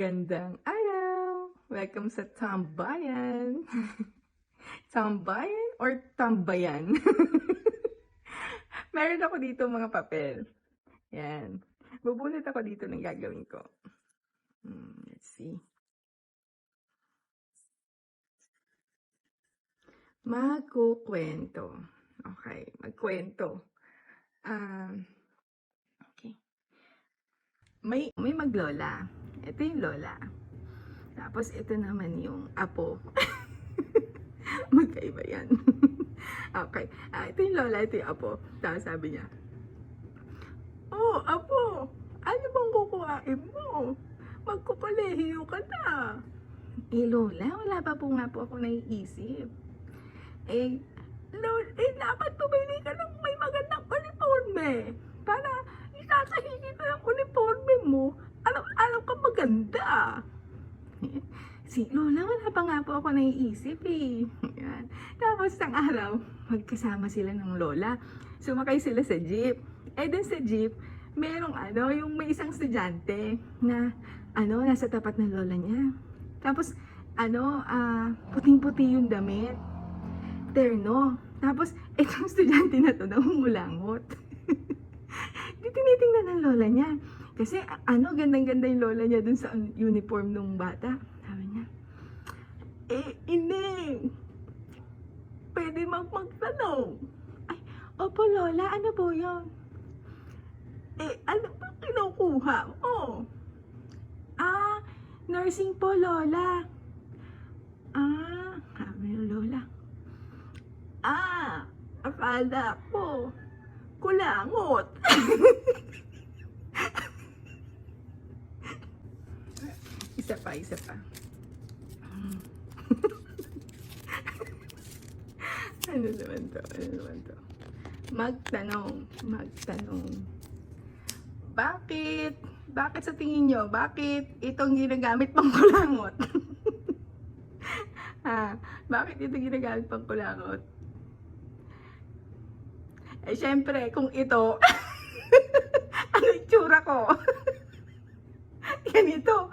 Magandang araw! Welcome sa Tambayan! Tambayan or Tambayan? Meron ako dito mga papel. Yan. Bubunot ako dito ng gagawin ko. Let's see. Magkukwento. Okay, magkwento. Okay. May maglola. Ito yung lola. Tapos ito naman yung apo. Magkaiba yan. Okay. Ito yung lola, ito yung apo. Tapos sabi niya, "Oh, apo, ano bang kukuhain mo? Magkukolehiyo ka na." Lola, wala pa po nga po ako naiisip. Dapat pumili ka ng may magandang uniforme. Para isasahigin ko yung uniforme mo. Alam ka maganda. Si Lola, wala pa nga po ako naiisip eh. Yan. Tapos isang araw, magkasama sila ng Lola. Sumakay sila sa jeep. Dun sa jeep, merong yung may isang estudyante na nasa tapat ng Lola niya. Tapos puting-puti yung damit. Terno. Tapos, itong estudyante na to, nangungulangot. Di tinitingnan ng lola niya. Kasi, gandang-ganda yung lola niya dun sa uniform nung bata. Sabi niya, Ineng, pwede magtanong. Ay, opo lola, ano po yun? Ano ba kinukuha mo? Nursing po lola. Sabi ng lola. Akala ko, kulangot. Isa pa. Ano naman to? Magtanong. Bakit sa tingin nyo? Bakit itong ginagamit pang kulangot? Bakit itong ginagamit pang kulangot? Syempre, kung ito, ano itsura ko? Ganito.